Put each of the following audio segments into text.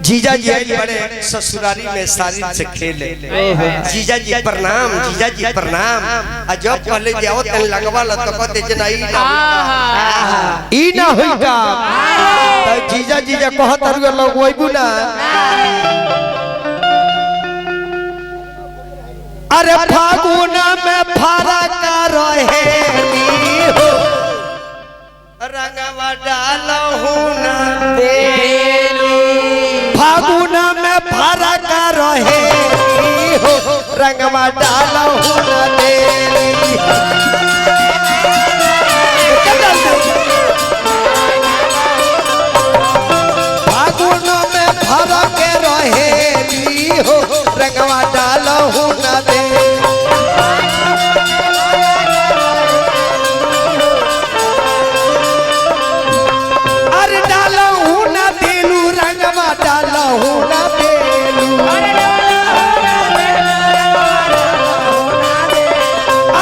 जीजा जी बड़े ससुरारी में सारी से खेले। जीजा जी प्रणाम, जीजा जी प्रणाम। जब पहले जाओ तन लगवा ल तो कहते जनाई ई ना होई का तो जीजा जीजा कहत रह लोग वइबू ना। अरे फागुन में फरक रहेली हो रंगवा डालहु ना देली। फागुन में फरक रहेली हो रंगवा डालहु ना देली। फागुन में फरक रहेली हो रंगवा डालहु ना देली। अरे डालहु ना देलू रंगवा डालहु ना देलू।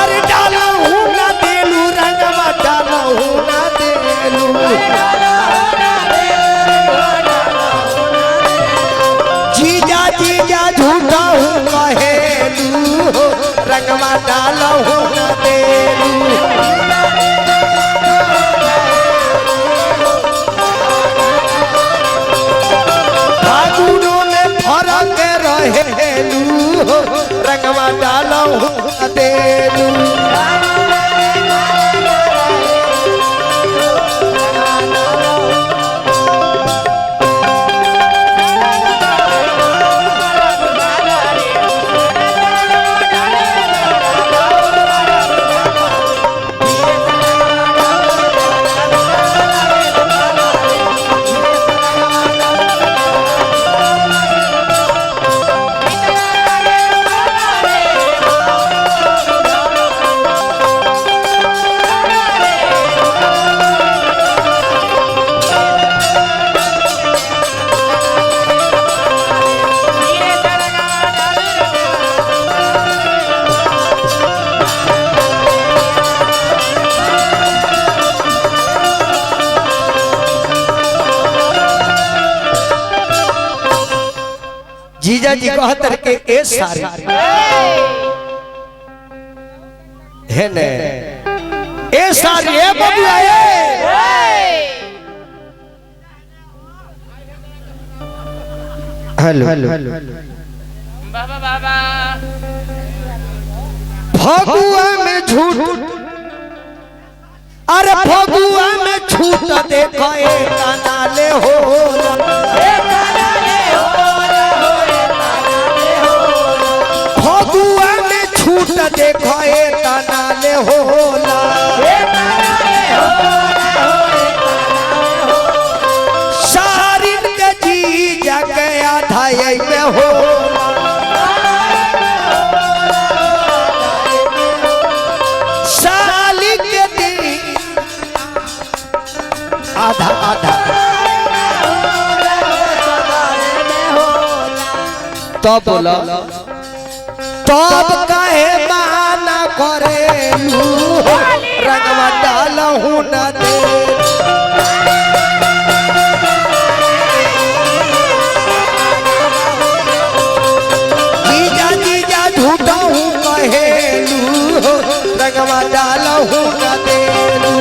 अरे डालहु ना देलू रंगवा डालहु ना देलू। जीजा जीजा झूठा हूँ कहेलू रंगवा डालहु ना देलू। फागुनों में फरक रहेलू रंगवा डालहु ना देलू। जीजा जी कहत के ए सारी है ने ए सारी ए बबुआ ए हेलो बाबा बाबा फगुआ में झूठ। अरे फगुआ में झूठ देखो ए कानाले हो देखो ए तनाले होला। सारिन के जीजा के आधा में होला। साली के दी आधा आधा तो बोला तब कहे माना करेलू रंगवा डालहु ना दे। जीजा जीजा झूठा हूँ कहेलू रंगवा डालहु ना देलू।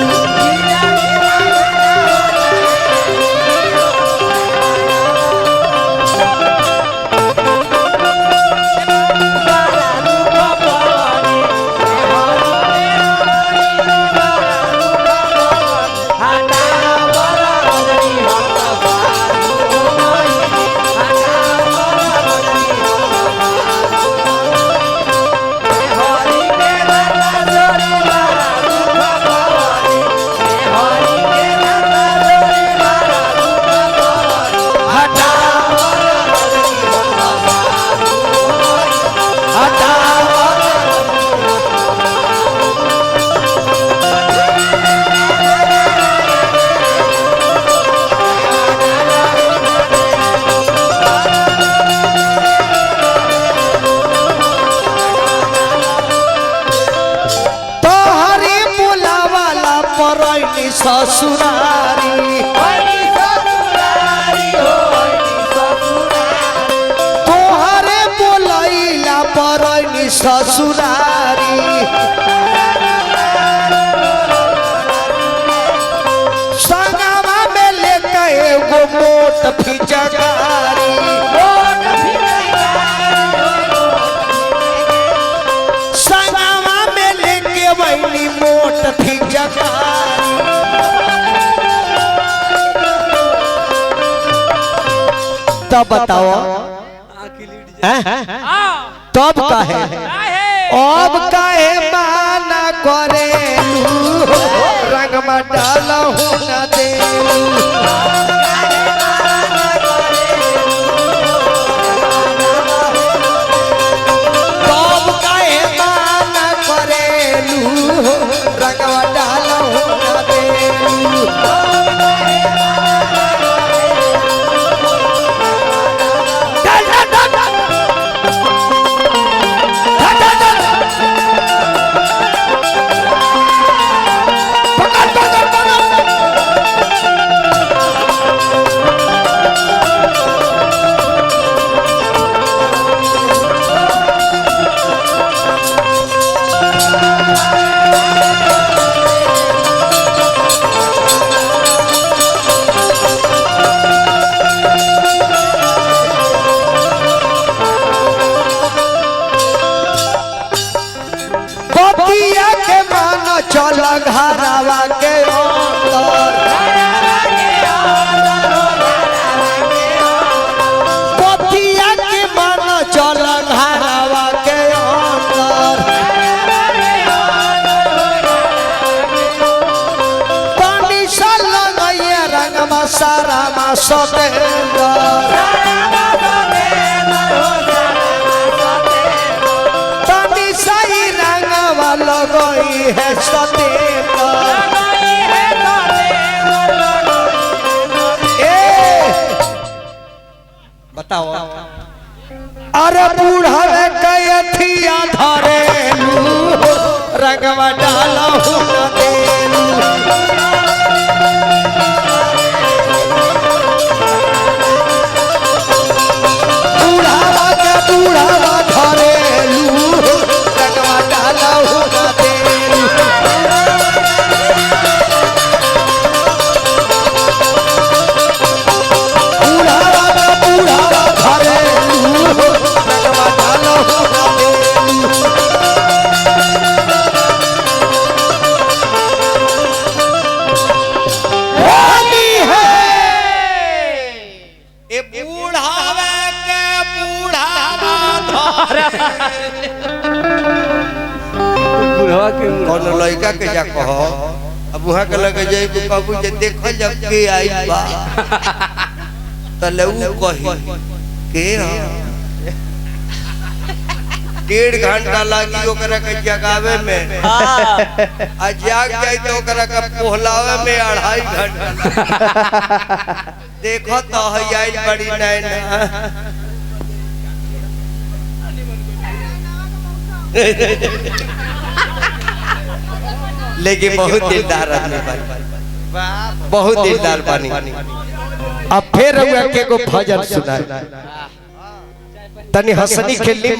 ससुरारी ससुरारी संगवा में लेके एगो मोट फिचकारी संगवा में लेके वही मोट फिचकारी तब बताओ तब कहे अब कहे माना करे रंग में डालहु न दे तब कहे माना करे रंग में डालहु न दे चल घरवा के अंदर पोतिया के मन चल घरवा के अंदर पानी सा लगैया रंगमा सारा मा सतेंदर पानी सही रंगवा लगई है बताओ अरे बूढ़ा कैथिया धरे रंगवा डालहु न देलू बूढ़ावा के बूढ़ावा धरेलू रंगवा डालहु न देलू कौन लड़का के जा कहो अब वहां के लगे जाए बाबू जे देखो जब के आई बा तले उ कही के 1.5 घंटा लागी ओकरा के जगावे में आ जाग जाए तो ओकरा के पोहलावे में 2.5 घंटा देखो तो आई बड़ी नैना लेकिन बहुत दिलदार आदमी बानी बहुत दिलदार बानी अब फिर के को भजन सुनाए तनी हंसनी खेलनी